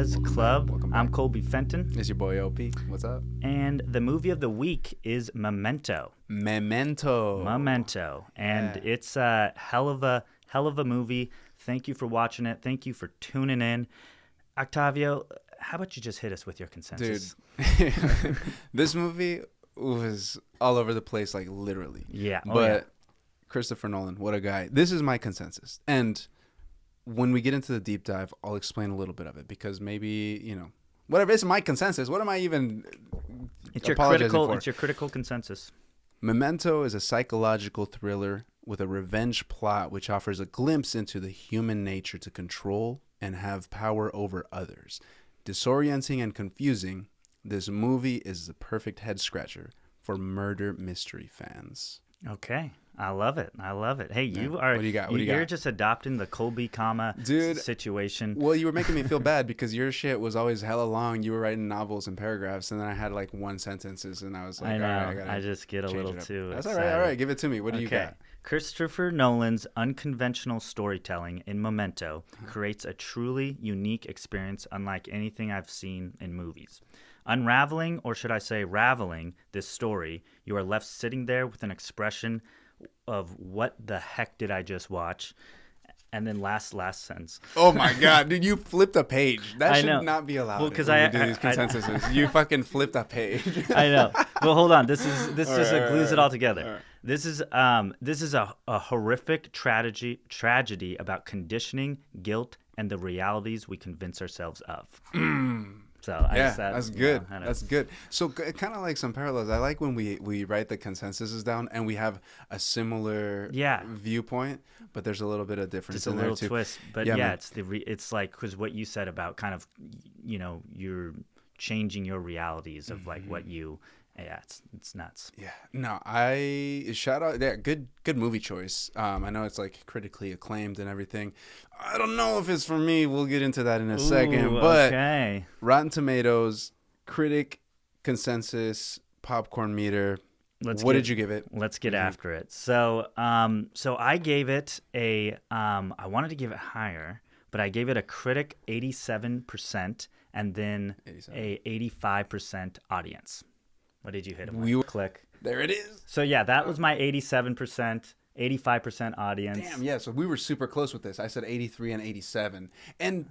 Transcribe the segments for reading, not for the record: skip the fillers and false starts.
Buzz Club. Welcome back. I'm Colby Fenton. It's your boy OP. What's up? And the movie of the week is Memento. Memento. And it's a hell of a movie. Thank you for watching it. Thank you for tuning in. Octavio, how about you just hit us with your consensus? Dude, this movie was all over the place, like literally. Yeah. But Christopher Nolan, what a guy. This is my consensus. And when we get into the deep dive, I'll explain a little bit of it because maybe, whatever. It's my consensus. What am I even apologizing for? It's your critical consensus. Memento is a psychological thriller with a revenge plot which offers a glimpse into the human nature to control and have power over others. Disorienting and confusing, this movie is the perfect head scratcher for murder mystery fans. Okay. I love it. Hey, you are. What do you got? You're just adopting the Colby situation. Well, you were making me feel bad because your shit was always hella long. You were writing novels and paragraphs, and then I had like one sentences, and I was like, I know. All right, I just get a little too. That's excited. all right. Give it to me. What do you got? Christopher Nolan's unconventional storytelling in Memento creates a truly unique experience unlike anything I've seen in movies. Unraveling, or should I say raveling, this story, you are left sitting there with an expression of what the heck did I just watch? And then last sentence. Oh my God, dude, you flipped a page. That should know. Not be allowed. Well, because I do these consensuses. You fucking flipped a page. I know. Well, hold on. This just glues it all together. All right. This is a horrific tragedy about conditioning, guilt, and the realities we convince ourselves of. So that's good. That's good. So kind of like some parallels. I like when we write the consensuses down and we have a similar viewpoint, but there's a little bit of difference just in there too. Just a little twist. But it's like because what you said about kind of you're changing your realities of like what you. Yeah, it's nuts. Yeah, no, I shout out there. Good movie choice. I know it's like critically acclaimed and everything. I don't know if it's for me. We'll get into that in a second. But Rotten Tomatoes, critic consensus, popcorn meter. What did you give it? Let's get after it. So I gave it a. I wanted to give it higher, but I gave it a critic 87% and then 85% audience. What did you hit him with? Click. There it is. So, yeah, that was my 87%, 85% audience. Damn, yeah. So we were super close with this. I said 83 and 87. And,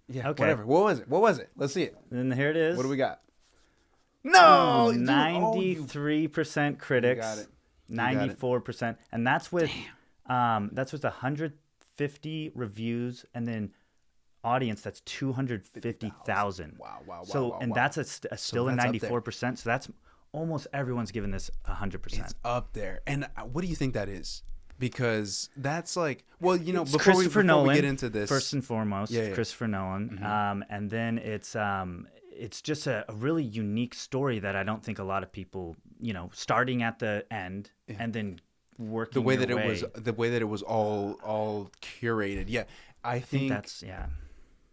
whatever. What was it? Let's see it. And here it is. What do we got? No! 93% critics. You got it. 94%. And that's with 150 reviews and then audience that's 250,000. Wow. So that's still a 94%. So that's almost everyone's given this 100%. It's up there. And what do you think that is? Because that's like, well, before we get into this, first and foremost, Christopher Nolan, and then it's just a really unique story that I don't think a lot of people, starting at the end and then working the way that it was all curated. Yeah, I think that's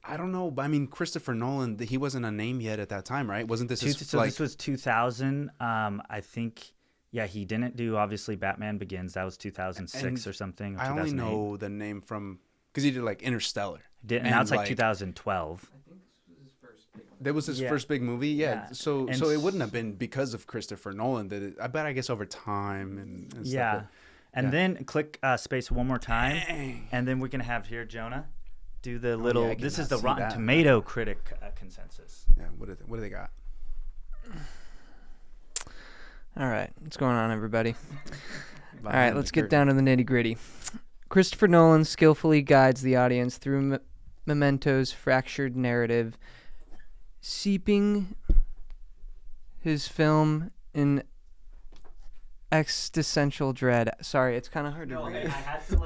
I don't know, but I mean, Christopher Nolan, he wasn't a name yet at that time, right? Wasn't this this was 2000? I think, he didn't do obviously Batman Begins. That was 2006 or something. Or I only know the name from because he did like Interstellar. And now it's like 2012. I think this was his first big movie. That was his first big movie, yeah. So it wouldn't have been because of Christopher Nolan. I guess over time and stuff. And then click space one more time, and then we're gonna have here Jonah. Do the little. This is the Rotten Tomato critic consensus. Yeah, what do they got? All right, what's going on, everybody? All right, let's get down to the nitty gritty. Christopher Nolan skillfully guides the audience through Memento's fractured narrative, seeping his film in existential dread. Sorry, it's kind of hard to read. I had to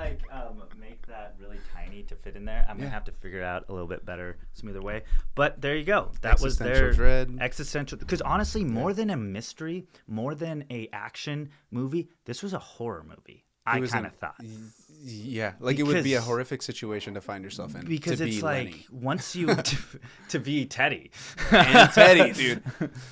make that really tiny to fit in there. I'm gonna have to figure it out a little bit better, smoother way. But there you go. That was their dread. Existential. Because honestly, more than a mystery, more than a action movie, this was a horror movie. I was kind in- of thought. Yeah, like it would be a Because- horrific situation to find yourself in. Because to it's be like Lenny. once you to be Teddy. And Teddy, dude.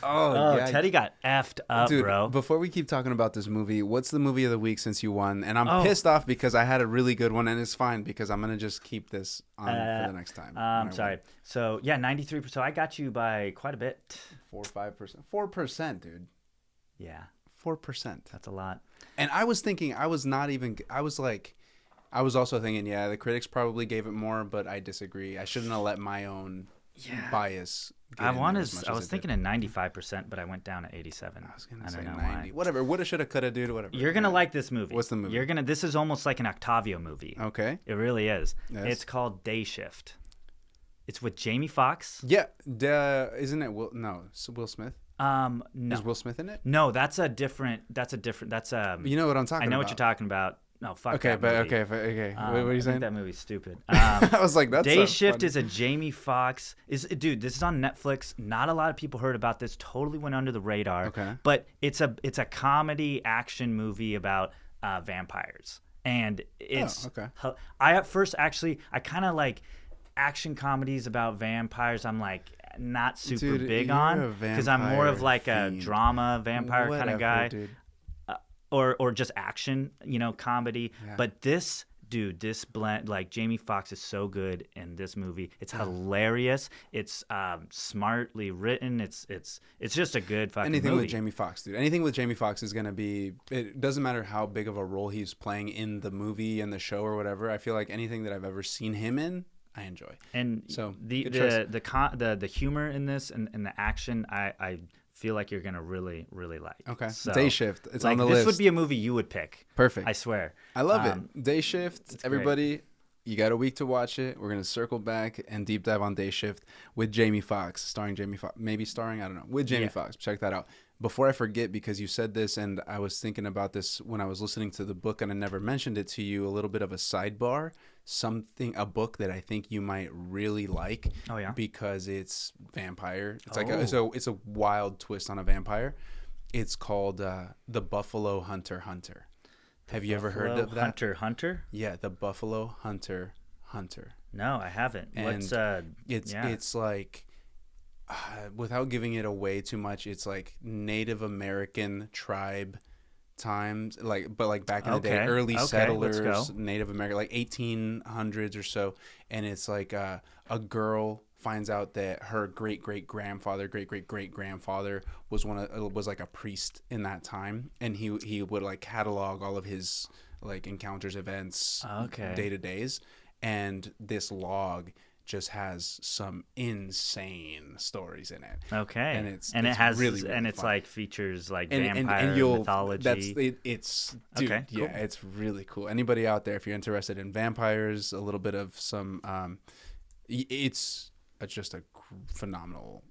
Oh, yeah. Teddy got effed up, Dude, bro. before we keep talking about this movie, what's the movie of the week since you won? And I'm Oh. pissed off because I had a really good one, and it's fine because I'm gonna just keep this on for the next time. when I Sorry. win. So yeah, 93%. So I got you by quite a bit. 4 or 5%, 4%, dude, Yeah, 4%. that's a lot. And I was thinking, I was also thinking, yeah, the critics probably gave it more, but I disagree. I shouldn't have let my own bias. I was thinking a 95%, but I went down to 87. I was gonna I say don't know 90. why. Whatever. Woulda, shoulda, coulda, dude. Whatever. You're gonna Yeah. like this movie. What's the movie? This is almost like an Octavio movie. Okay. It really is. Yes. It's called Dayshift. It's with Jamie Foxx. Yeah. Isn't it Will? No, it's Will Smith. No, Is Will Smith in it? no, that's a different. That's You know what I'm talking I about. know what you're talking about. No, fuck Okay, that but movie. okay. What are I you think saying? that movie's stupid. I was like, that's Day Shift funny. is a Jamie Foxx. Dude, this is on Netflix. Not a lot of people heard about this. Totally went under the radar. Okay. But it's a comedy action movie about vampires, and it's. okay. I at first actually I kind of like action comedies about vampires. I'm like not super Dude, big you're on a because I'm more of vampire like a fiend. drama vampire kind Whatever, of guy. dude. Or just action, comedy. Yeah. But this blend, like Jamie Foxx is so good in this movie. It's hilarious. It's smartly written. It's just a good fucking Anything movie. with Jamie Foxx, dude. Anything with Jamie Foxx is gonna be. It doesn't matter how big of a role he's playing in the movie and the show or whatever. I feel like anything that I've ever seen him in, I enjoy. And So, the good choice. the humor in this and the action, I feel like you're gonna really like. Okay. So, Day Shift. It's like, on the this list. would be a movie you would pick. Perfect. I swear. I love Um, it. Day Shift. great. Everybody, you got a week to watch it. We're gonna circle back and deep dive on Day Shift with Jamie Foxx, starring Jamie Foxx, maybe starring, I don't know, with Jamie Yeah. Foxx. Check that out. Before I forget, because you said this, and I was thinking about this when I was listening to the book, and I never mentioned it to you. A little bit of a sidebar, a book that I think you might really like. Oh, yeah? because it's vampire. It's it's a wild twist on a vampire. It's called The Buffalo Hunter. Have you ever heard of that? Hunter? Yeah, The Buffalo Hunter. No, I haven't. And What's It's like, without giving it away too much, it's like Native American tribe times, but back in the day, Okay. early Okay, let's settlers, go. Native American, like 1800s or so. And it's like a girl finds out that her great great grandfather was was like a priest in that time, and he would like catalog all of his like encounters, events, Okay. day to days, and this log just has some insane stories in it. Okay. And it's has really, really and it's fun. like features like And vampire you'll mythology. it's dude, Okay, yeah, cool. it's really cool. Anybody out there, if you're interested in vampires, a little bit of some it's just a phenomenal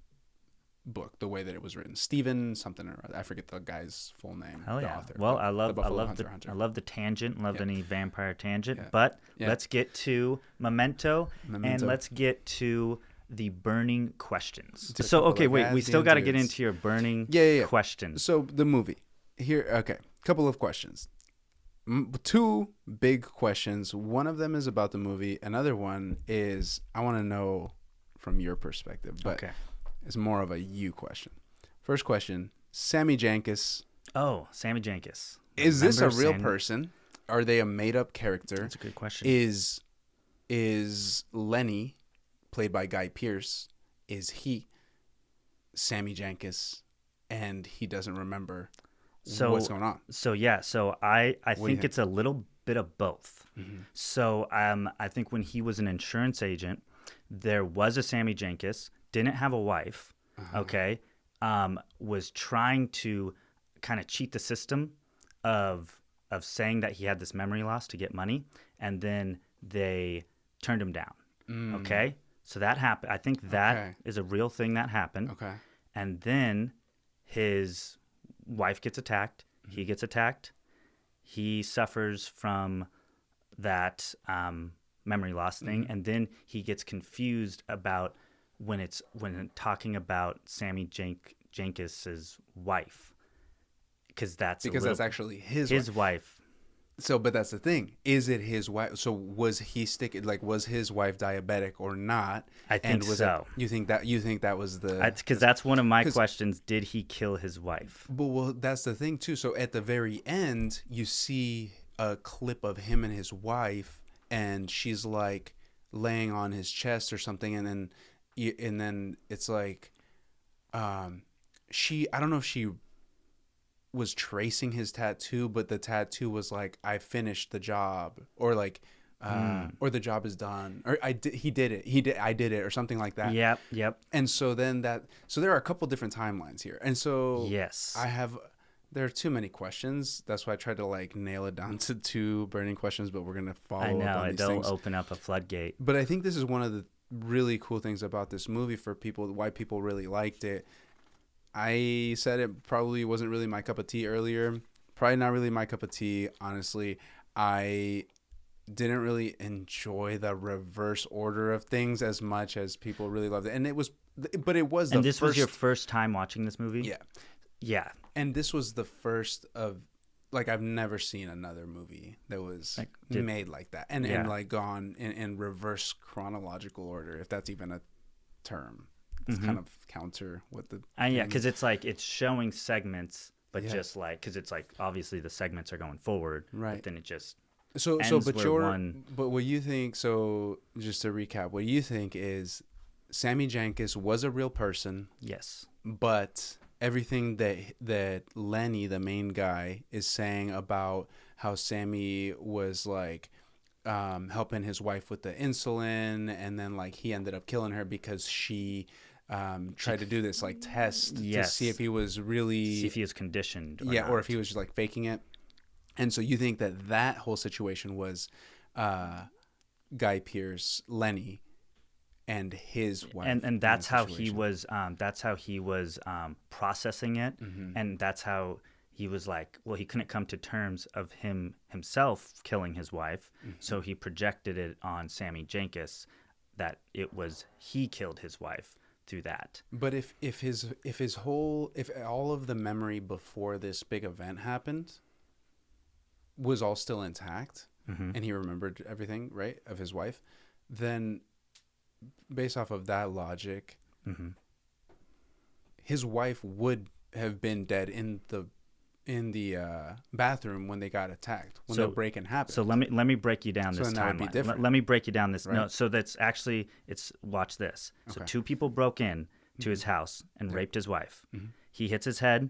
book, the way that it was written. Steven something or other. I forget the guy's full name. Hell the yeah. author. Well, but I love Buffalo the Hunter. I love the tangent. Love Yeah. any vampire tangent. Yeah. But Yeah. let's get to Memento, and Memento. let's get to the burning questions. It's a So couple okay, of wait, we still goddamn got to get dudes. into your burning Yeah. questions. So the movie here. Okay, couple of questions. Two big questions. One of them is about the movie. Another one is I want to know from your perspective, but Okay. it's more of a you question. First question: Sammy Jankis. Oh, Sammy Jankis. Is this a Remember real Sammy- person? Are they a made-up character? That's a good question. Is Lenny, played by Guy Pearce, is he Sammy Jankis, and he doesn't remember what's going on? So yeah, so I do you think think? it's a little bit of both. Mm-hmm. So I think when he was an insurance agent, there was a Sammy Jankis, didn't have a wife, okay, was trying to kind of cheat the system of saying that he had this memory loss to get money, and then they turned him down. Okay, so that happened. I think that is a real thing that happened. Okay. And then his wife gets attacked. He gets attacked. He suffers from that memory loss thing, and then he gets confused about when talking about Sammy Jankis's wife, because that's Because that's actually his wife. So, but that's the thing. Is it his wife? So was he sticking, like, was his wife diabetic or not? I think and was so. you think that was the, Because that's one of my questions. Did he kill his wife? but well, that's the thing too. So at the very end, you see a clip of him and his wife, and she's like laying on his chest or something, and then it's like, I don't know if she was tracing his tattoo, but the tattoo was like, I finished the job, or like, or the job is done, or I did it, or something like that. Yep. And so then so there are a couple different timelines here, and so Yes. there are too many questions. That's why I tried to like nail it down to 2 burning questions, but we're gonna follow I know up on these it'll things. open up a floodgate. But I think this is one of the really cool things about this movie for people, why people really liked it. I said it probably wasn't really my cup of tea earlier. Probably not really my cup of tea, honestly. I didn't really enjoy the reverse order of things as much as people really loved it. And it was Was your first time watching this movie? Yeah. Yeah. And this was the first of, like, I've never seen another movie that was made like that. And like gone in reverse chronological order, if that's even a term. It's kind of counter what the... Yeah, because it's like it's showing segments, but just like, because it's like obviously the segments are going forward, right? But then it just but what you think? So just to recap, what you think is Sammy Jankis was a real person. Yes, but everything that Lenny, the main guy, is saying about how Sammy was like helping his wife with the insulin, and then like he ended up killing her because she tried to do this like test to see if he was conditioned or if he was just like faking it. And so you think that whole situation was Guy Pearce, Lenny, and his wife, and that's how he was processing it, and that's how he was like, well, he couldn't come to terms of himself killing his wife, so he projected it on Sammy Jankis that it was he killed his wife through that. But if all of the memory before this big event happened was all still intact, and he remembered everything, right, of his wife, then based off of that logic, his wife would have been dead in the bathroom when they got attacked, when the break-in happened. So let me break you down this timeline. Let me break you down this. Right. No, so that's actually, watch this. So 2 people broke in to his house and raped his wife. He hits his head,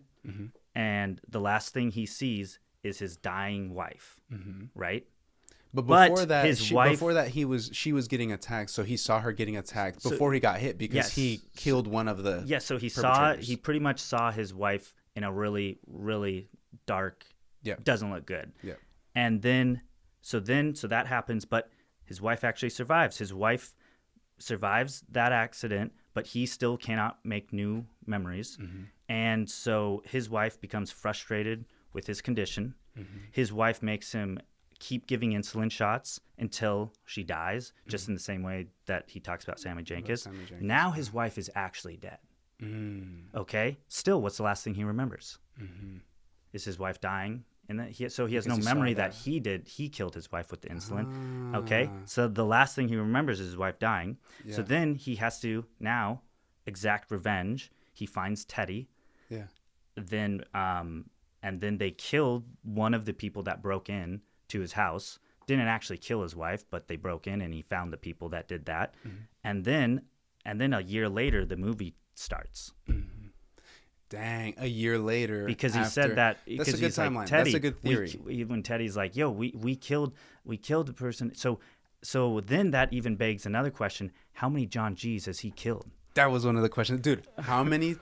and the last thing he sees is his dying wife, right? But before that, she was getting attacked, so he saw her getting attacked before he got hit, because he killed one of the so he pretty much saw his wife in a really, really dark, doesn't look good. Yeah. And then that happens, but his wife actually survives. His wife survives that accident, but he still cannot make new memories. And so his wife becomes frustrated with his condition. His wife makes him keep giving insulin shots until she dies, just in the same way that he talks about Sammy Jankis. Now his wife is actually dead. Okay? Still, what's the last thing he remembers? Is his wife dying? And that he has no memory that he killed his wife with the insulin. Okay? So the last thing he remembers is his wife dying. So then he has to now exact revenge. He finds Teddy. Yeah. Then and then they killed one of the people that broke in to his house. Didn't actually kill his wife, but they broke in and he found the people that did that. And then a year later the movie starts. Dang, a year later. Because he said that. That's a good timeline. Like, Teddy, that's a good theory. When Teddy's like, "Yo, we killed the person." So then that even begs another question: how many John G's has he killed? That was one of the questions, dude. How many?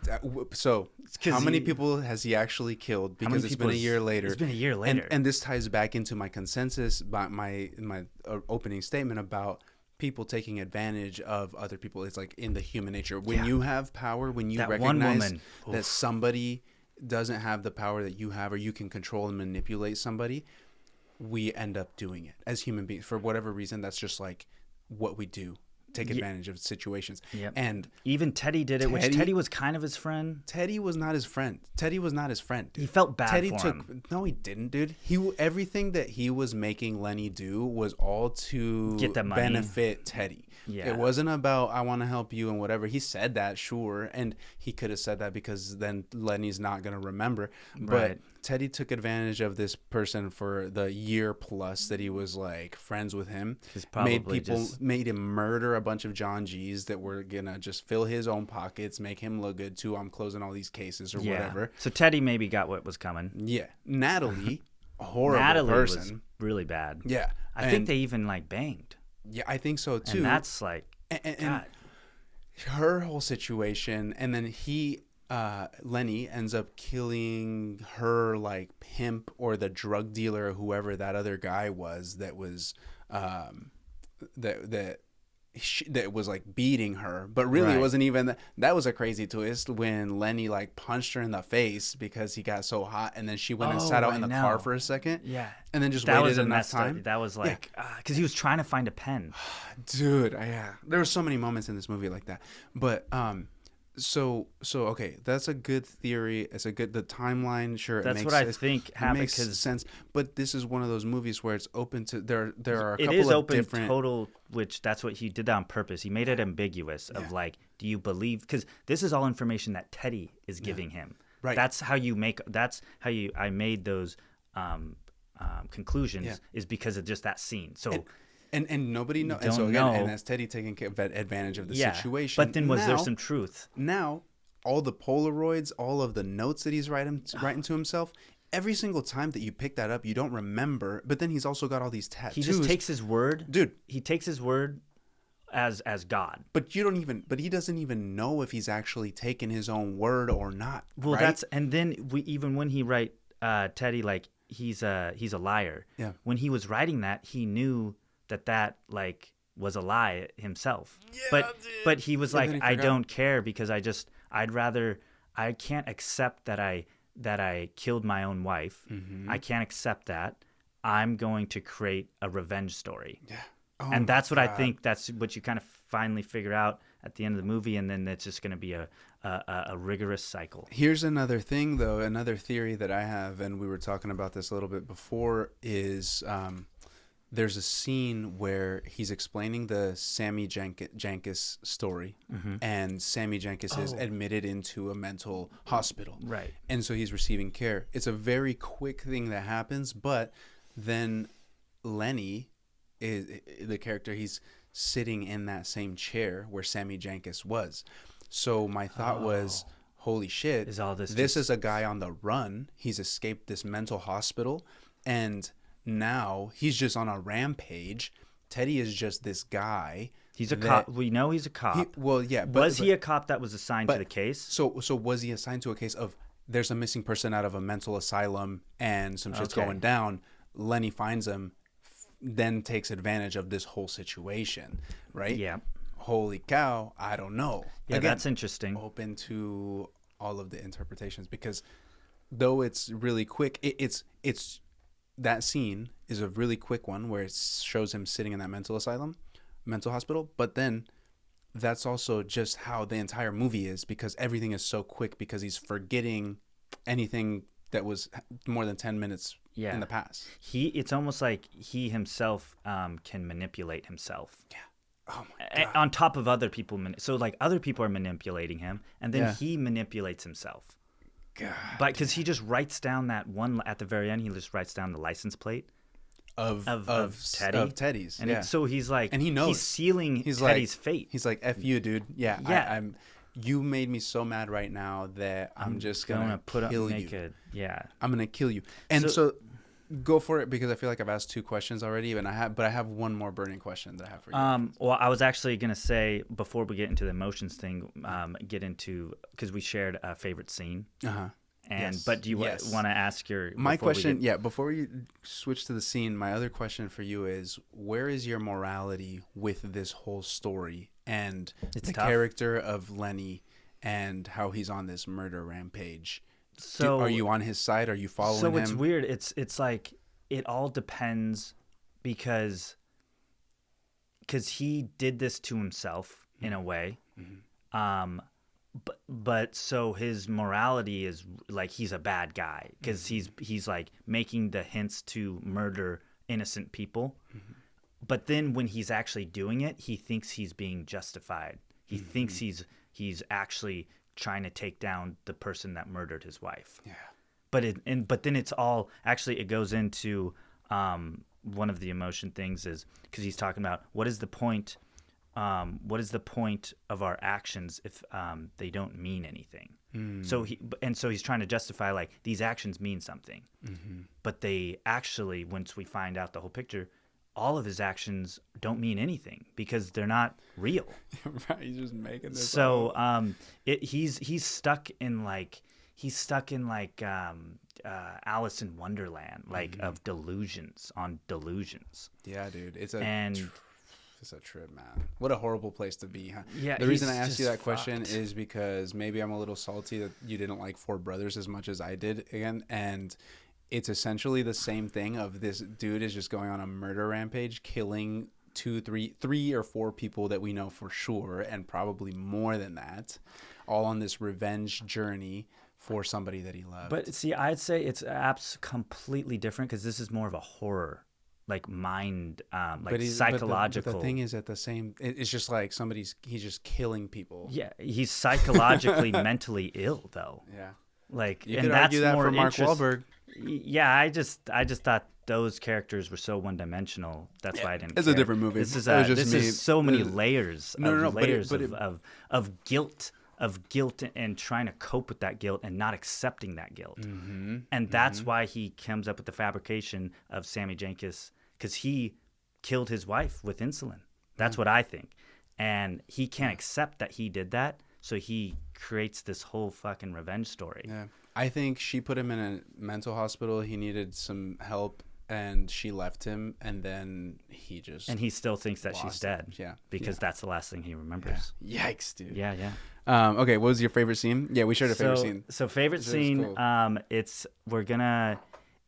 How many people has he actually killed? Because it's been a year later. It's been a year later, and this ties back into my consensus, my opening statement about people taking advantage of other people. It's like in the human nature. When you have power, when you recognize that somebody doesn't have the power that you have, or you can control and manipulate somebody, we end up doing it as human beings. For whatever reason, that's just like what we do. take advantage of situations. Yep. And even Teddy did it, which Teddy was kind of his friend. Teddy was not his friend. Dude. He felt bad Teddy for took him. No, he didn't, dude. Everything that he was making Lenny do was all to Get that money. benefit Teddy. Yeah. It wasn't about I want to help you and whatever. He said that, sure, and he could have said that because then Lenny's not going to remember. But Right. Teddy took advantage of this person for the year plus that he was like friends with him. He's probably Made him murder a bunch of John G's that were gonna just fill his own pockets, make him look good too. I'm closing all these cases or whatever. So Teddy maybe got what was coming. Yeah, Natalie, a horrible Natalie person. was really bad. Yeah, I think they even like banged. Yeah, I think so too. And that's like, and God. her whole situation, and then Lenny ends up killing her like pimp or the drug dealer or whoever that other guy was that was that was like beating her, but really it wasn't even that was a crazy twist when Lenny like punched her in the face because he got so hot, and then she went and sat out in the car for a second, and then just that waited was enough time. That was like because he was trying to find a pen. Dude, there were so many moments in this movie like that. But so okay, that's a good theory. It's the timeline. Sure, That's what I think happened. It makes sense. But this is one of those movies where it's open to there are a couple it is of open different total, which that's what he did that on purpose. He made it ambiguous of like, do you believe? Because this is all information that Teddy is giving him. Right. That's how I made those conclusions is because of just that scene. So. And nobody knows. And so again, and that's Teddy taking advantage of the situation. But then was there some truth? Now, all the Polaroids, all of the notes that he's writing to himself, every single time that you pick that up, you don't remember. But then he's also got all these tattoos. He just takes his word, dude. He takes his word as God. But he doesn't even know if he's actually taken his own word or not. Well, right? and then even when he write Teddy like he's a liar. Yeah. When he was writing that, he knew that like was a lie himself. Yeah, but he was like, I don't care because I can't accept that I killed my own wife. Mm-hmm. I can't accept that. I'm going to create a revenge story. Yeah. Oh, and that's what I think. That's what you kind of finally figure out at the end of the movie, and then it's just going to be a rigorous cycle. Here's another thing, though, another theory that I have, and we were talking about this a little bit before, is there's a scene where he's explaining the Sammy Jenkins story, and Sammy Jenkins is admitted into a mental hospital. Right. And so he's receiving care. It's a very quick thing that happens, but then Lenny is the character. He's sitting in that same chair where Sammy Jenkins was. So my thought was, holy shit, is all this is a guy on the run. He's escaped this mental hospital, and now he's just on a rampage. Teddy is just this guy. He's a cop. We know he's a cop. Was he a cop that was assigned to the case? So was he assigned to a case of there's a missing person out of a mental asylum and some shit's going down? Lenny finds him, then takes advantage of this whole situation, right? Yeah. Holy cow, I don't know. Yeah, again, that's interesting. Open to all of the interpretations, because though it's really quick, it's that scene is a really quick one where it shows him sitting in that mental hospital, but then that's also just how the entire movie is, because everything is so quick, because he's forgetting anything that was more than 10 minutes in the past. It's almost like he himself can manipulate himself. Yeah. Oh my God. On top of other people. So like other people are manipulating him, and then he manipulates himself. God. But because he just writes down that one at the very end, he just writes down the license plate of Teddy. Of Teddy's. And so he's like, and he knows he's sealing Teddy's fate. He's like, F you, dude. Yeah. You made me so mad right now that I'm just gonna kill you. I'm gonna kill you. And so go for it, because I feel like I've asked 2 questions already, but I have one more burning question that I have for you. Well, I was actually gonna say, before we get into the emotions thing, because we shared a favorite scene. But do you want to ask my question? Before you switch to the scene, my other question for you is, where is your morality with this whole story and the character of Lenny and how he's on this murder rampage? So are you on his side? Are you following him? So it's weird. It's like it all depends, because because he did this to himself in a way. But so his morality is like he's a bad guy because he's like making the hints to murder innocent people. But then when he's actually doing it, he thinks he's being justified. He thinks he's actually trying to take down the person that murdered his wife. Yeah. But then it's all actually it goes into one of the emotion things is because he's talking about what is the point of our actions if they don't mean anything. So he's trying to justify like these actions mean something, but they actually, once we find out the whole picture, all of his actions don't mean anything because they're not real. Right, he's just making this. So he's stuck in Alice in Wonderland, like of delusions on delusions. Yeah, dude, it's a trip, man. What a horrible place to be, huh? Yeah. The reason I asked you that fucked. question is because maybe I'm a little salty that you didn't like Four Brothers as much as I did again, and it's essentially the same thing of this dude is just going on a murder rampage, killing three or four people that we know for sure, and probably more than that, all on this revenge journey for somebody that he loved. But see, I'd say it's completely different because this is more of a horror, like mind, psychological. But the thing is, it's just like he's just killing people. Yeah, he's psychologically, mentally ill, though. Yeah, like, you and could that's argue that more for Mark Wahlberg. Yeah, I just thought those characters were so one-dimensional. That's why I didn't. It's care. a different movie. This is so many layers. Layers of guilt. Of guilt and trying to cope with that guilt and not accepting that guilt. And that's why he comes up with the fabrication of Sammy Jenkins, because he killed his wife with insulin. That's what I think. And he can't accept that he did that, so he creates this whole fucking revenge story. Yeah. I think she put him in a mental hospital. He needed some help, and she left him, and then he just... And he still thinks that she's dead. Yeah. Because that's the last thing he remembers. Yeah. Yikes, dude. Yeah. Okay, what was your favorite scene? Yeah, we shared a favorite scene. So favorite scene, cool.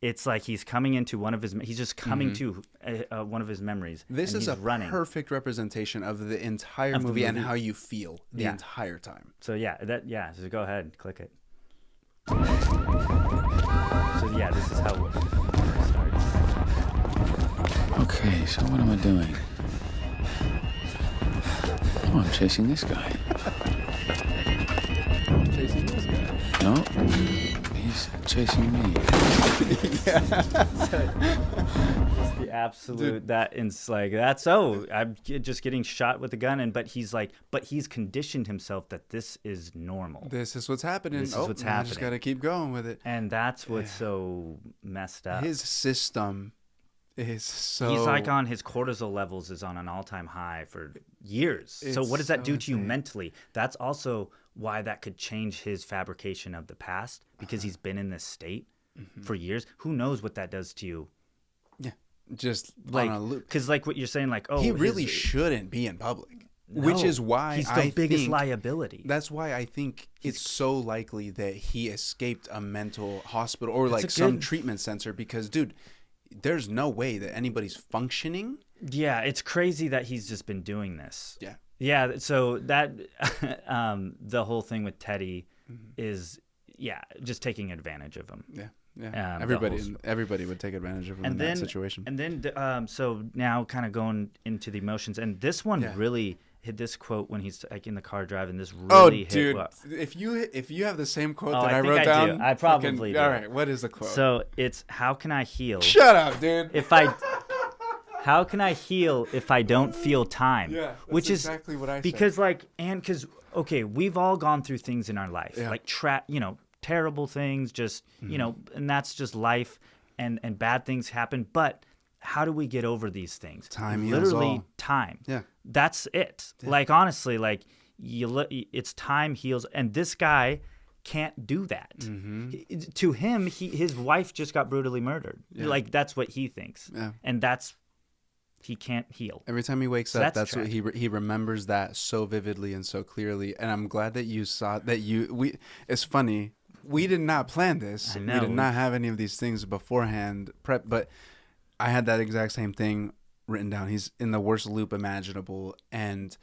it's like he's coming into he's just coming to one of his memories. This is a running. perfect representation of the entire movie and how you feel the entire time. So so go ahead, click it. So yeah, this is how it starts. Okay, so what am I doing? Oh, I'm chasing this guy. Chasing this guy? No, he's chasing me. The absolute I'm just getting shot with a gun, but he's conditioned himself that this is normal. This is what's happening. This is what's I happening. just gotta keep going with it. And that's what's so messed up. His system is so... He's like on his cortisol levels is on an all-time high for years. So what does that do to you mentally? That's also why that could change his fabrication of the past, because he's been in this state for years. Who knows what that does to you? Yeah, just like on a loop. Because like what you're saying, like he really shouldn't be in public. No, which is why he's the biggest liability. That's why I think it's so likely that he escaped a mental hospital or like some treatment center, because dude, there's no way that anybody's functioning. Yeah, it's crazy that he's just been doing this. Yeah. So that the whole thing with Teddy is just taking advantage of him. Yeah. Everybody would take advantage of him in that situation. And then so now kind of going into the emotions, and this one really hit this quote when he's like in the car driving. This really hit. Dude, if you have the same quote that I wrote down, I probably do. All right, what is the quote? So it's, how can I heal? Shut up, dude. How can I heal if I don't feel time? Yeah, that's which is exactly what I said. Because okay, we've all gone through things in our life, like terrible things, just and that's just life, and bad things happen. But how do we get over these things? Time heals literally all. Time. Yeah, that's it. Yeah. Like honestly, like it's time heals, and this guy can't do that. To him, his wife just got brutally murdered. Like that's what he thinks, and he can't heal. Every time he wakes up, that's what he remembers that so vividly and so clearly. And I'm glad that you saw that it's funny. We did not plan this. I know. We did not have any of these things beforehand prep, but I had that exact same thing written down. He's in the worst loop imaginable. And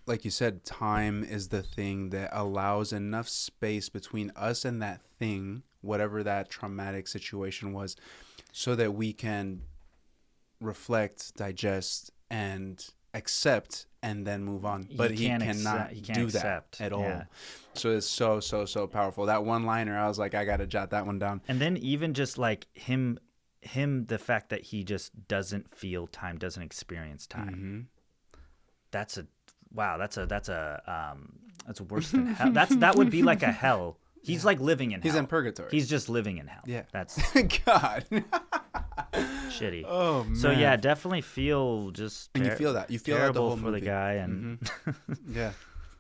like you said, time is the thing that allows enough space between us and that thing, whatever that traumatic situation was, so that we can reflect, digest, and accept, and then move on. But he cannot do that at all. So it's so powerful. That one liner, I was like, I gotta jot that one down. And then even just like him, the fact that he just doesn't feel time, doesn't experience time. That's worse than hell. That would be like a hell. He's like living in hell. He's in purgatory. He's just living in hell. Yeah. That's God. shitty. Oh man. So yeah, definitely feel just and you feel that. You feel that the terrible whole for movie. the guy and Yeah.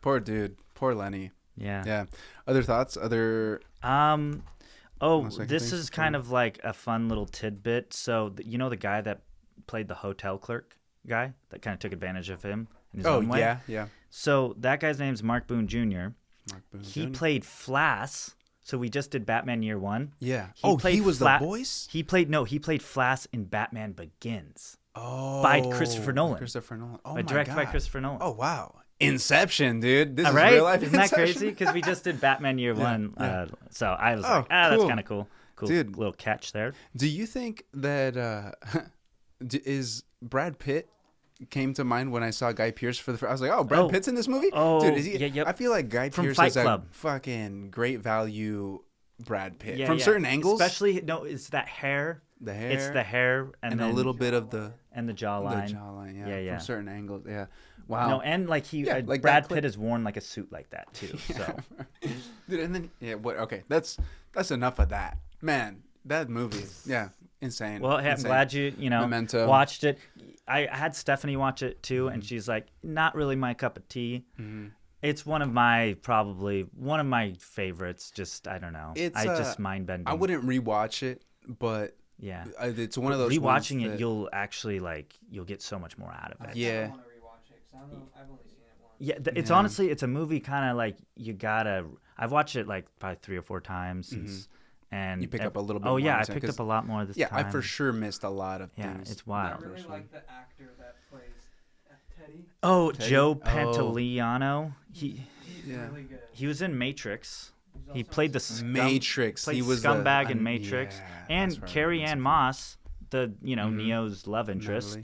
Poor dude. Poor Lenny. yeah. Yeah. Other thoughts? Other This things is to kind of like a fun little tidbit. So you know the guy that played the hotel clerk guy that kind of took advantage of him in his own way? Yeah. So that guy's name's Mark Boone Jr. Mark Boone He Jr. played Flass. So we just did Batman Year One. Yeah. He he was the voice? He played Flass in Batman Begins. Oh. By Christopher Nolan. Christopher Nolan. Oh, Directed by God. Christopher Nolan. Oh, wow. Inception, dude. This is right? real life Isn't that Inception. crazy? Because we just did Batman Year One. yeah. So I was Oh, like, that's cool. kind of cool. Cool Dude. little catch there. Do you think that is Brad Pitt came to mind when I saw Guy Pearce for the first? I was like, oh, Brad Pitt's in this movie? Oh, dude, is he? yeah, yep. I feel like Guy From Pearce Fight is a Club. fucking great value Brad Pitt. Yeah, From yeah. certain angles. Especially, it's that hair. The hair. It's the hair and then, a little bit of the jawline. jawline, Yeah, yeah. From certain angles, yeah. Wow. No, and like like Brad that Pitt has worn like a suit like that too. So Dude, and then what? Okay, that's enough of that, man. That movie, yeah, insane. well, hey, I'm insane. glad you Memento. watched it. I had Stephanie watch it too, and she's like, not really my cup of tea. It's probably one of my favorites. Just I don't know. It's just mind bending. I wouldn't rewatch it, but Yeah. it's one of those ones Rewatching it, that- you'll actually you'll get so much more out of it. Yeah. I want to rewatch it because I've only seen it once. Yeah, it's Yeah. honestly, it's a movie kind of like I've watched it like probably 3 or 4 times since, and You pick up a little bit Oh more yeah, I this time, picked 'cause- up a lot more this Yeah, time. I for sure missed a lot of Yeah, things. it's I wild. really like the actor that plays Teddy. Oh, Teddy? Joe Oh. Pantoliano. He's Yeah. Really good. he was in Matrix. He's He also played in the some- scum, Matrix. played He was scumbag in Matrix, yeah, and that's right. Carrie That's Ann right. Moss, the Neo's love interest,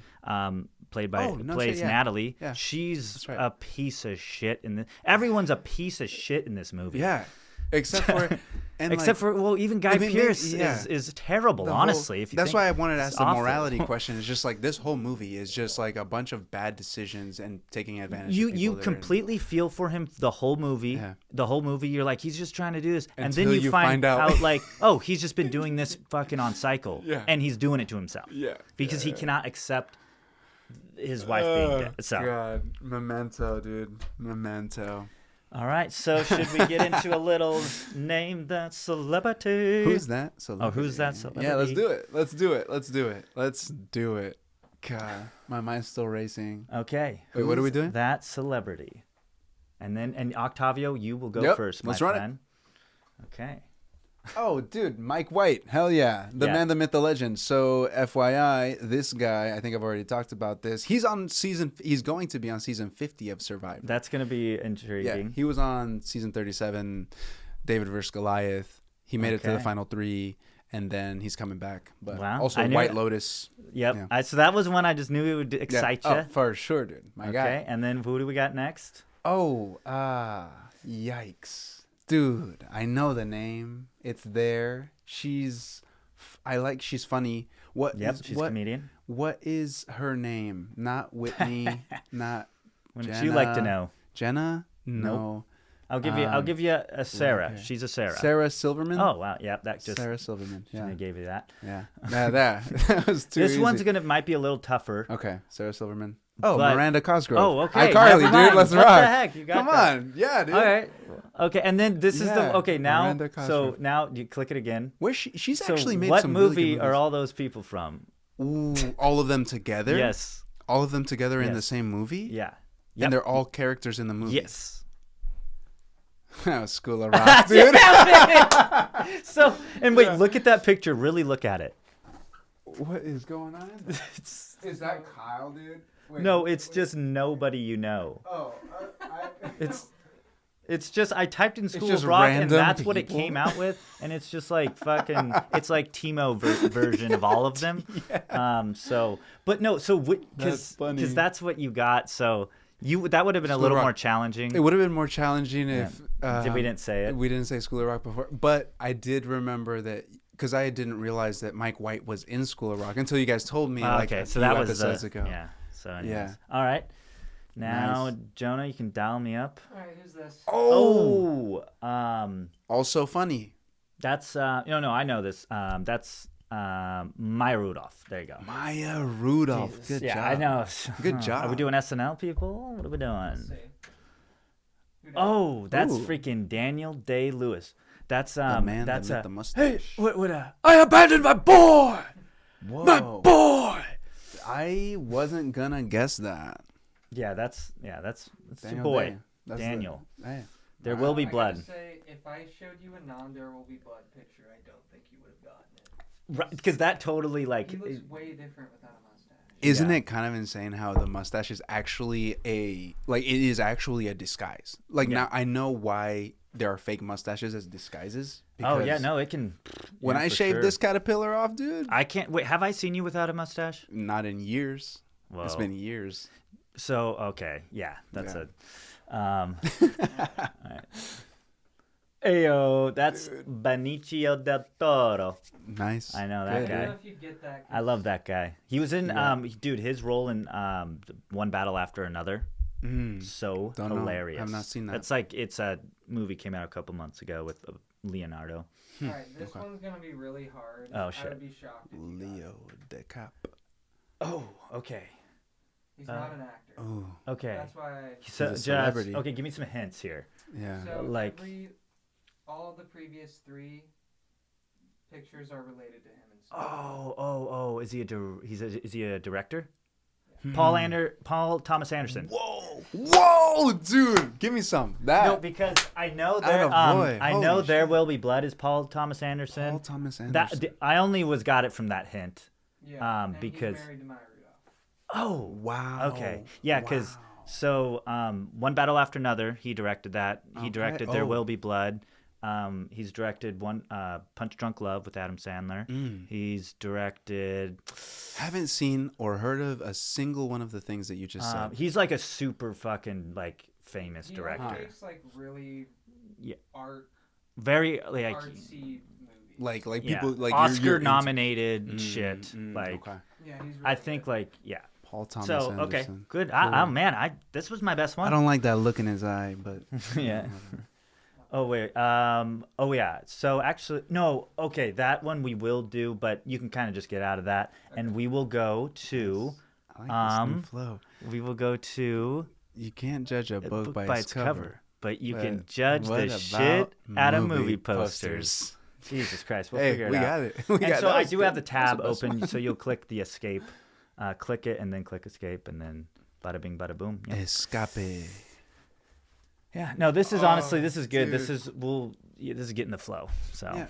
played by Oh, no plays shit, yeah. Natalie. Yeah, She's that's right. a piece of shit in this. Everyone's a piece of shit in this movie. Yeah, except for Even Guy even maybe- Pearce yeah. is terrible. the whole- Honestly, if you that's think, why I wanted to it's ask the awful. morality question. It's just like this whole movie is just like a bunch of bad decisions and taking advantage. You of people that are in- completely feel for him the whole movie. Yeah. The whole movie, you're like, he's just trying to do this, and then Until you you find find out. like, oh, he's just been doing this fucking on cycle, Yeah. and he's doing it to himself. Yeah. because he cannot accept his wife being dead. So, God, Memento, dude, Memento. all right. So, should we get into a little name that celebrity? Who's that? who's that celebrity? Yeah, let's do it. Let's do it. Let's do it. Let's do it. God, my mind's still racing. Okay. Wait, what are we who's doing? That celebrity, and Octavio, you will go Yep, first. let's my run it. friend. Okay. Oh, dude, Mike White. Hell yeah. The Yeah. man, the myth, the legend. So, FYI, this guy, I think I've already talked about this. He's going to be on season 50 of Survivor. That's gonna be Yeah, intriguing. he was on season 37, David vs. Goliath. He made it to the Okay. final 3, and then he's coming back. But Wow. also I knew White it. Lotus. Yep. Yeah. So that was one I just knew it would excite Oh, you. for sure, dude. My Okay. guy. And then who do we got next? Oh, yikes. Dude, I know the name. It's there. She's funny. Yep. She's a comedian. What is her name? Not Whitney, not Wouldn't you like to Jenna. know? Jenna? No. I'll give you a Sarah. okay. She's a Sarah. Sarah Silverman? Oh wow. Yep. That just Sarah Silverman. I Yeah. gave you that. Yeah. That was too This easy. one's might be a little tougher. Okay, Sarah Silverman. Oh, But- Miranda Cosgrove. Oh, okay. iCarly, Never mind. dude. Let's What rock. the heck? You got Come that. on. Yeah, dude. All right. Okay. And then this is Yeah, the okay now. Miranda So Cosgrove. now you click it again. Where she's So actually made what some movie really good are movies. all those people from? Ooh, all of them together? Yes. All of them together in the Yes. same movie? Yeah. And they're all characters in the movie? Yes. School of Rock, dude. So and wait, look at that picture. Really look at it. What is going on? It's, Is that Kyle, dude? Wait, no, it's just nobody you know. Oh, It's just I typed in School just of Rock and random that's what it people. came out with, and it's just like fucking. It's like Timo version of all of them. So, but no, so That's because funny. that's what you got. So that would have been a School little of Rock. more challenging. It would have been more challenging if We didn't say it. We didn't say School of Rock before, but I did remember that because I didn't realize that Mike White was in School of Rock until you guys told me. Like Okay, a so few that was episodes ago. Yeah. So anyways. Yeah. All right. Now, Nice. Jonah, you can dial me up. All right, who's this? Oh, Oh, also funny. that's no, I know this. That's Maya Rudolph. There you go. Maya Rudolph. Jesus. Good yeah, job. I know. Good Are we job. doing SNL, people? What are we Let's doing? see. Who did? Oh, that's Ooh. freaking Daniel Day-Lewis. That's The man that's that lit the mustache. what I abandoned my boy. Whoa. my boy. I wasn't gonna guess that. Yeah, that's your Daniel boy, Day. That's Daniel. Hey. There will be I blood. gotta say, if I showed you a non-There Will Be Blood picture, I don't think you would have gotten it. Right, because that totally like. He looks way different without a mustache. Isn't Yeah. it kind of insane how the mustache is actually it is actually a disguise? Like Yeah. now I know why there are fake mustaches as disguises. Oh yeah, because no, it can. When yeah, I for shaved sure. this caterpillar off, dude, I can't wait. Have I seen you without a mustache? not in years. Whoa. It's been years. So okay, yeah, that's Yeah. all right. Ayo, that's Benicio del Toro. Nice. I know I that don't guy. know if you get that. I love that guy. He was in Yeah. dude, his role in One Battle After Another. So Don't know. hilarious. I've not seen that. It's like it's a movie came out a couple months ago with Leonardo. All right, this Okay. one's gonna be really hard. Oh, I shit. would be shocked if you got it. Leo DiCap. Oh, okay. He's not an actor. Oh, Okay. That's why. So a just celebrity. okay, give me some hints here. yeah. So like- all the previous 3 pictures are related to him in some way. Oh, is he is he a director? Hmm. Paul Thomas Anderson. Whoa, dude, give me some. That No, because I know there Attaboy. I know Holy There shit. Will Be Blood is Paul Thomas Anderson. Paul Thomas Anderson. That I only got it from that hint. Yeah, and because- he's married to Maya Rudolph. Oh, Wow. okay. Yeah, because Wow. so One Battle After Another, he directed that. He Okay. directed There Oh. Will Be Blood. He's directed one Punch Drunk Love with Adam Sandler. He's directed. Haven't seen or heard of a single one of the things that you just said. He's like a super fucking like famous He director. makes like really Yeah. Very like artsy movies. Like yeah. people like Oscar you're into- nominated shit. Like okay. Yeah, he's. Really I think good. like yeah. Paul Thomas So Anderson. okay, good. Cool. Man, this was my best one. I don't like that look in his eye, but yeah. Oh wait. Oh yeah. So actually, no. Okay, that one we will do, but you can kind of just get out of that, and we will go to. I like this new Um, flow. We will go to You can't judge a book by its cover. but you But can judge what the about shit out of movie posters. Jesus Christ, we'll Hey, figure it we out. got it. We And got so that I was do good. have the That was tab the best open, one. so you'll click the escape, click it, and then click escape, and then bada bing, bada boom. Yeah. Escape. Yeah. No, this is honestly, this is good. This dude. is this is getting the flow. So. Yeah,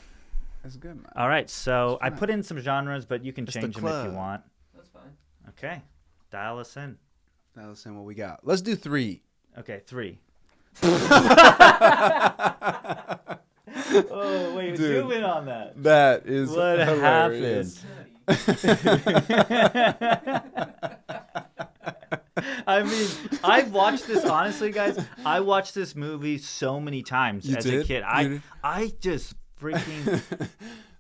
that's good, man. All right, so I fine. put in some genres, but you can It's the change them if you club. want. That's fine. Okay, dial us in. Now let's see what we got. Let's do 3. Okay, 3. Oh wait, Dude. zoom in on that. That is What hilarious. I mean, I've watched this honestly, guys. I watched this movie so many times You as a did? kid. You did? I just freaking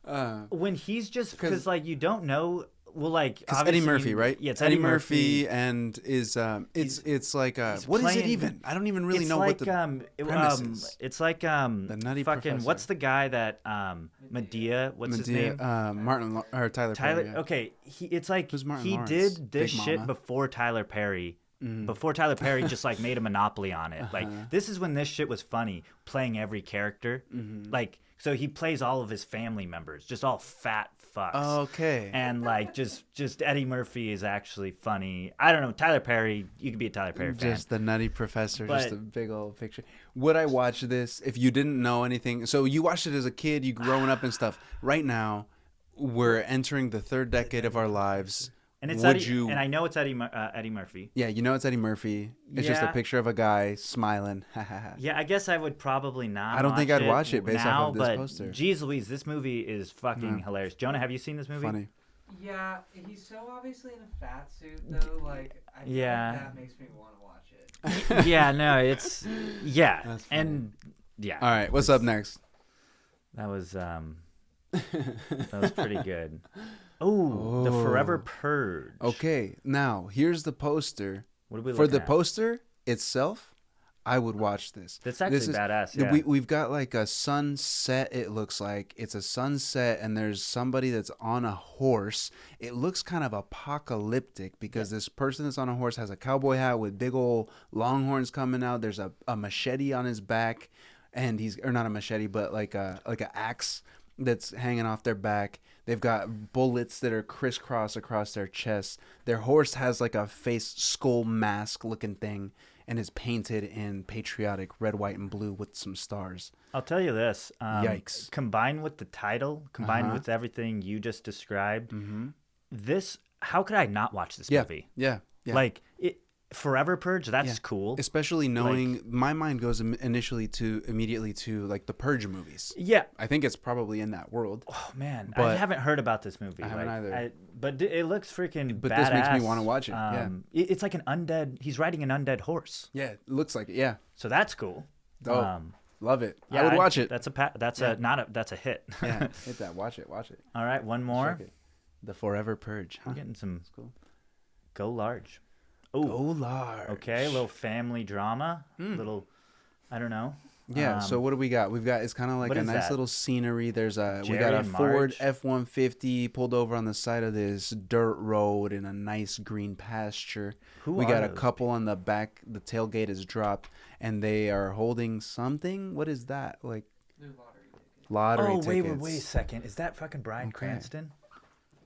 Uh, when he's just 'Cause- because like you don't know. Well, like Because Eddie obviously Murphy, you- right? Yeah, it's Eddie Eddie Murphy, and is it's like he's what is it playing- even? I don't even really it's know like, what the premise is. it's like The Nutty fucking Professor. what's the guy that Medea? What's his name? Martin or Tyler. Tyler. Perry, yeah. Okay, it's like Who's Martin he Lawrence? did this Big shit Mama? before Tyler Perry. Mm-hmm. Before Tyler Perry just like made a monopoly on it. Like this is when this shit was funny, playing every character. Mm-hmm. Like so he plays all of his family members, just all fat fucks. Okay. And like just Eddie Murphy is actually funny. I don't know, Tyler Perry, you could be a Tyler Perry fan. Just the Nutty Professor, just But- a big old picture. Would I watch this if you didn't know anything? So you watched it as a kid, you growing up and stuff. Right now, we're entering the third decade of our lives. And it's Would Eddie, you? and I know it's Eddie Murphy. Yeah, you know it's Eddie Murphy. It's just a Yeah. picture of a guy smiling. Yeah, I guess I would probably not. I don't think I'd watch it based now, off of this but poster. Geez Louise, this movie is fucking Yeah. hilarious. Jonah, have you seen this movie? Funny. Yeah, he's so obviously in a fat suit though. Like, I feel Yeah. like that makes me want to watch it. Yeah, no, it's yeah, That's funny. and yeah. All right, what's up next? That was pretty good. Oh, the Forever Purge. Okay, now here's the poster. What are we For looking the at? poster itself, I would watch this. That's actually This is- badass. Yeah. We've got like a sunset. It looks like it's a sunset, and there's somebody that's on a horse. It looks kind of apocalyptic because this person that's on a horse has a cowboy hat with big old long horns coming out. There's a machete on his back, and or not a machete, but like a axe that's hanging off their back. They've got bullets that are crisscross across their chests. Their horse has like a face skull mask looking thing, and is painted in patriotic red, white, and blue with some stars. I'll tell you this. Yikes. Combined with the title, combined Uh-huh. with everything you just described, Mm-hmm. this. How could I not watch this Yeah, movie? yeah, yeah. Like Forever Purge. That's Yeah. cool. Especially knowing my mind goes immediately to like the Purge movies. Yeah. I think it's probably in that world. Oh man, I But- haven't heard about this movie. I haven't either. But it looks freaking. But this makes me badass. wanna watch it, yeah. It's like an undead. He's riding an undead horse, Yeah, it looks like it. Yeah, so that's cool. Oh, love it. Yeah, I would watch it. That's Yeah. that's a hit. Yeah, hit that. Watch it. Watch it. All right, one more. Check it. The Forever Purge. Huh? I'm getting some. That's cool. Go large. Oh, Go large. okay, a little family drama. Little, I don't know. Yeah. So what do we got? We've got it's kind of like what a is nice that? little scenery. There's we Jerry got a and Ford Marge? F-150 pulled over on the side of this dirt road in a nice green pasture. Who We are got a those couple on the back. The tailgate is dropped, and they are holding something. What is that? Like lottery Oh tickets. wait a second. Is that fucking Bryan Okay. Cranston?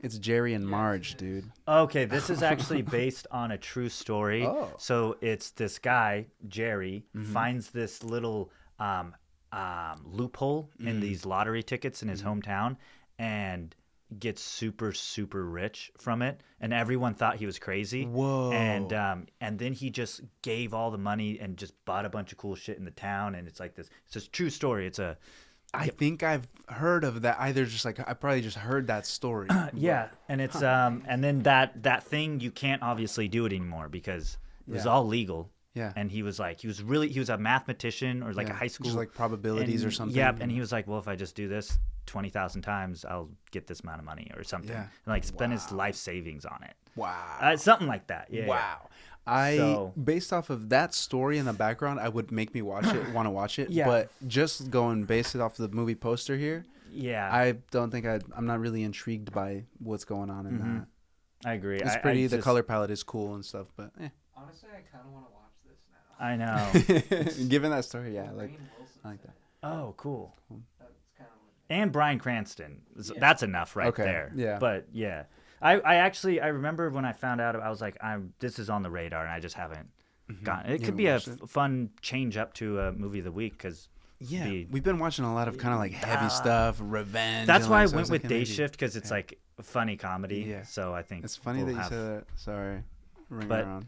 It's Jerry and Marge, dude. Okay, this is actually based on a true story. Oh. So it's this guy, Jerry, Mm-hmm. finds this little loophole Mm. in these lottery tickets in his hometown and gets super, super rich from it. And everyone thought he was crazy. Whoa. And then he just gave all the money and just bought a bunch of cool shit in the town. And it's like this. It's a true story. It's a. I think I've heard of that. Either just like I probably just heard that story. Yeah, and it's and then that thing you can't obviously do it anymore because it was Yeah. all legal. Yeah. And he was a mathmatician or like a Yeah, high school just like probabilities or and- something. Yep, and he was like, well, if I just do this 20,000 times, I'll get this amount of money or something. Yeah. And like spend his life savings on it. Wow. Something like that. Yeah. Wow. Based off of that story in the background, I would make me want to watch it. Yeah. But just going based it off the movie poster here, Yeah. I don't think I'm not really intrigued by what's going on in that. I agree. It's I pretty. The just- color palette is cool and stuff, but Honestly, I kind of want to watch this now. I know. given that story, yeah, like Rainn Wilson's I like that. Oh, cool. That's kind of And Bryan Cranston. That's enough right Okay, there. yeah. But yeah, I remember when I found out, I was like, this is on the radar, and I just haven't gotten. It You could be a haven't watched fun change up to a movie of the week because Yeah, we've been watching a lot of kind of like heavy stuff, revenge. that's and, why I like, so went it's with like maybe- Dayshift because it's like a funny comedy. Yeah. So I think It's funny we'll that you have- said that. Sorry, ring But- around.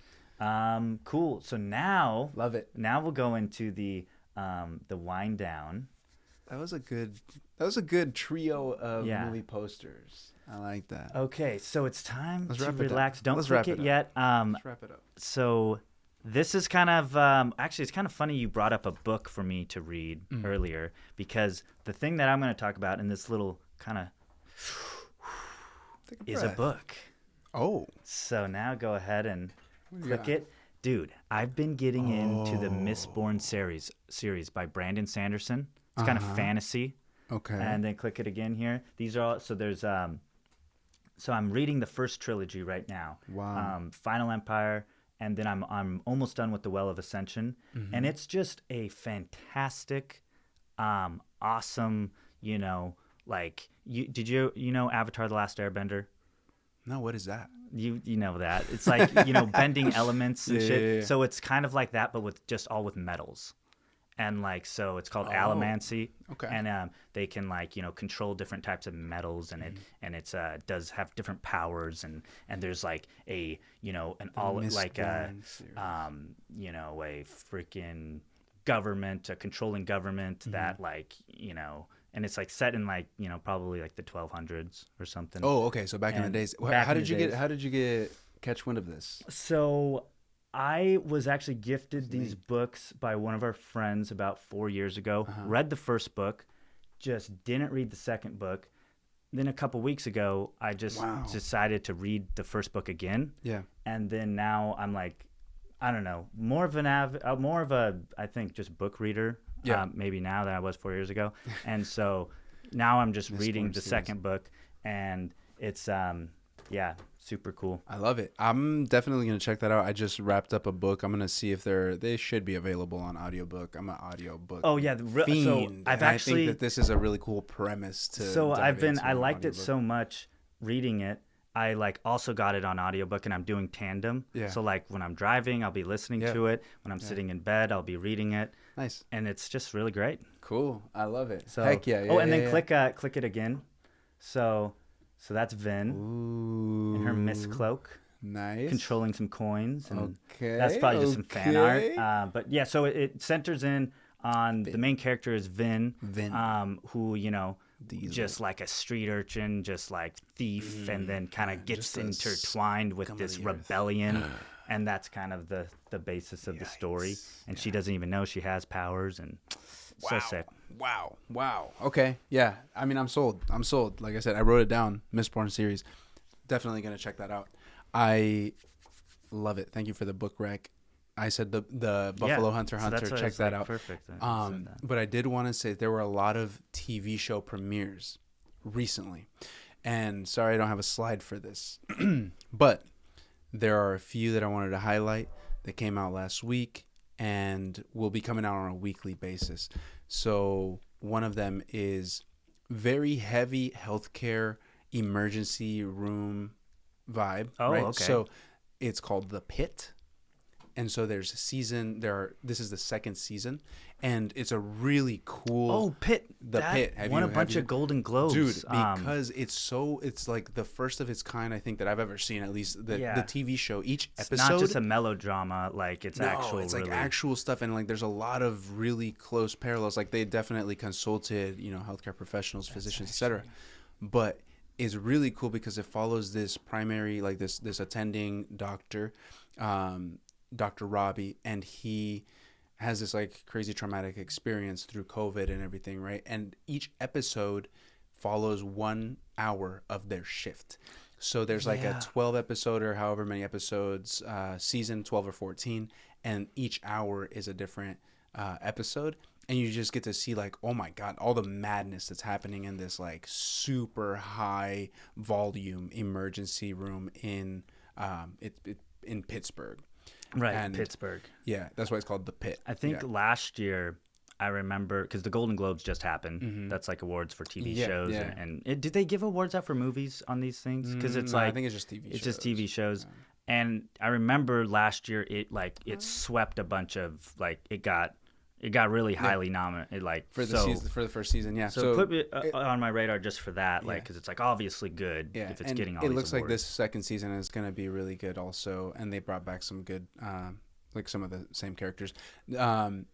Cool. So now Love it. we'll go into the wind down. That was a good trio of Yeah. movie posters. I like that. Okay, so it's time Let's to wrap it up. relax. Don't Let's click wrap it it yet. Let's wrap it up. So this is kind of actually it's kind of funny you brought up a book for me to read earlier because the thing that I'm going to talk about in this little kind of Take is a breath. book. Oh, So now go ahead and What do you click got? it. Dude, I've been getting into the Mistborn series by Brandon Sanderson. It's kind of fantasy. okay. And then click it again here. These are all so there's so I'm reading the first trilogy right now. Wow. Final Empire, and then I'm almost done with the Well of Ascension, Mm-hmm. and it's just a fantastic, awesome. Like you know Avatar: The Last Airbender. No, what is that? You know that it's like bending elements and Yeah, shit. yeah, yeah. So it's kind of like that, but with just all with metals. and like so it's called Oh, allomancy. okay. And they can like control different types of metals, and it's does have different powers, and there's like a an all like a Mistborn series. a freaking government, a controlling government that like and it's like set in like probably like the 1200s or something. Oh, okay. So back in the And days, back how in did the you get? days. How did you get catch wind of this? So I was actually gifted these books by one of our friends about 4 years ago. Read the first book, just didn't read the second book. Then a couple weeks ago, I just decided to read the first book again. Yeah. And then now I'm like, I don't know, more of a I think just book reader. Yeah. Maybe now than I was 4 years ago. And so now I'm just reading the series. second book, and it's super cool. I love it. I'm definitely going to check that out. I just wrapped up a book. I'm going to see if they should be available on audiobook. I'm an audiobook Oh yeah, fiend. so I've and actually I think that this is a really cool premise to So dive into I an liked it audiobook. so much reading it. I like also got it on audiobook, and I'm doing tandem. Yeah. So like when I'm driving, I'll be listening to it. When I'm sitting in bed, I'll be reading it. Nice. And it's just really great. Cool. I love it. So Heck yeah. and then click it again. So that's Vin Ooh. in her mist cloak, Nice. controlling some coins, and Okay. that's probably just some fan art. okay. But yeah, so it centers in on the main character is Vin, Vin. who Diesel. just like a street urchin, just like thief, and then kind of gets just a intertwined with scum of this the earth. rebellion, and that's kind of the basis of the story. And she doesn't even know she has powers, and so sick. Wow. Okay. Yeah. I mean, I'm sold. Like I said, I wrote it down. Mistborn series. Definitely going to check that out. I love it. Thank you for the book rec. I said the Buffalo Hunter. So that's why Check it's, that like, out. Perfect. I said that. But I did want to say there were a lot of TV show premieres recently. And sorry, I don't have a slide for this. But there are a few that I wanted to highlight that came out last week and will be coming out on a weekly basis. So one of them is very heavy healthcare emergency room vibe. Oh, right? okay. So it's called The Pit. And so this is the second season, and it's a really cool. Oh, Pitt. The that Pit. won a bunch of Golden Globes. Dude, because it's like the first of its kind, I think, that I've ever seen, at least the TV show. Each it's episode. not just a melodrama, like it's actual. It's really. like actual stuff, and like there's a lot of really close parallels. Like they definitely consulted, healthcare professionals, physicians, etc. But it's really cool because it follows this primary, like this attending doctor, Dr. Robbie, and he has this like crazy traumatic experience through COVID and everything, right? And each episode follows 1 hour of their shift. So there's like a 12 episode or however many episodes, season 12 or 14, and each hour is a different episode. And you just get to see like, oh my God, all the madness that's happening in this like super high volume emergency room in in Pittsburgh. Right, And Pittsburgh. Yeah, that's why it's called The Pit. I think last year, I remember, because the Golden Globes just happened. That's like awards for TV shows. yeah. And did they give awards out for movies on these things? Because it's like, I think it's just TV shows. It's just TV shows. And I remember last year, it swept a bunch of, like, it got really highly nominated, like for the first season. Yeah, So put it on my radar just for that, like, because it's like obviously good if it's and getting all it these looks like awards. this second season is going to be really good also, and they brought back some good like some of the same characters. The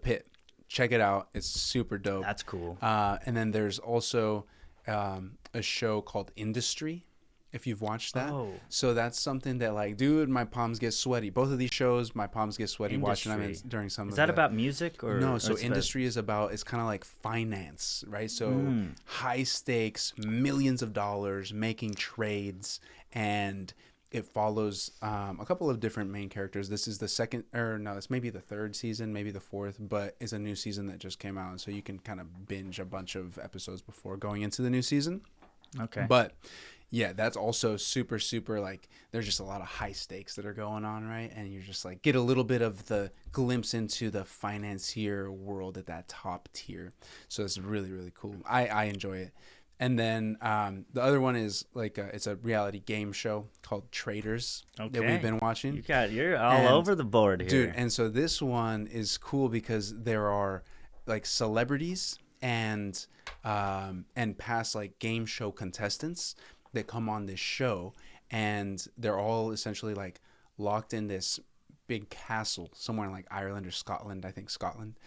Pit, check it out, it's super dope. That's cool. And then there's also a show called Industry, if you've watched that. So that's something that, like, dude, my palms get sweaty. Both of these shows, my palms get sweaty watching them during some of Is that about music or no? So Industry is about, it's kind of like finance, right? So high stakes, millions of dollars, making trades, and it follows a couple of different main characters. This is the second, or no, it's maybe the third season, maybe the fourth, but it's a new season that just came out, and so you can kind of binge a bunch of episodes before going into the new season. Okay. But yeah, that's also super, super, like, there's just a lot of high stakes that are going on, right? And you're just like, get a little bit of the glimpse into the financier world at that top tier. So it's really, really cool. I enjoy it. And then the other one is like it's a reality game show called Traders that we've been watching. You're all over the board here, dude. And so this one is cool because there are like celebrities and past like game show contestants that come on this show, and they're all essentially like locked in this big castle somewhere in like Ireland or Scotland. I think Scotland.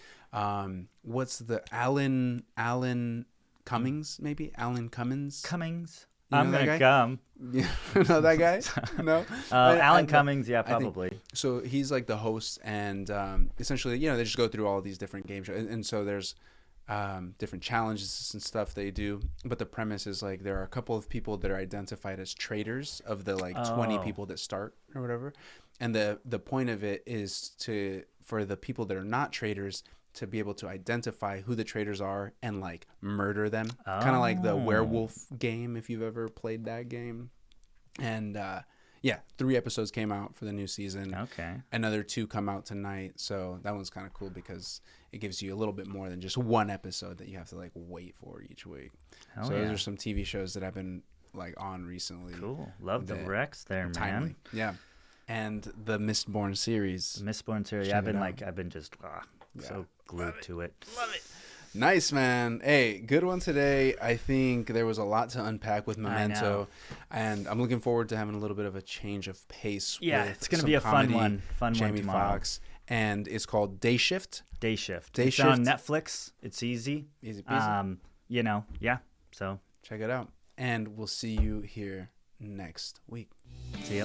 What's the Alan Cummings, maybe? Alan Cummins? Cummings. You know I'm that going to guy? come. You know that guy? No? Alan Cummings, yeah, probably. So he's like the host, and essentially, they just go through all these different game shows. And so there's different challenges and stuff they do. But the premise is like there are a couple of people that are identified as traitors of the like 20 people that start or whatever. And the point of it is for the people that are not traitors to be able to identify who the traitors are and like murder them. Kind of like the werewolf game, if you've ever played that game. And 3 episodes came out for the new season. Okay. Another 2 come out tonight. So that one's kind of cool because it gives you a little bit more than just one episode that you have to like wait for each week. Hell so yeah. those are some TV shows that I've been like on recently. Cool. Love the Rex there, man. Timely. Yeah. And the Mistborn series. The Mistborn series. Check I've it been just so glued to it. Love it. Nice, man. Hey, good one today. I think there was a lot to unpack with Memento, and I'm looking forward to having a little bit of a change of pace. Yeah, with it's going to some be a comedy, fun one. Jamie Tomorrow. Foxx, and it's called Dayshift. Dayshift. Dayshift. It's on Netflix. It's easy. Easy peasy. Yeah. So check it out, and we'll see you here next week. See ya.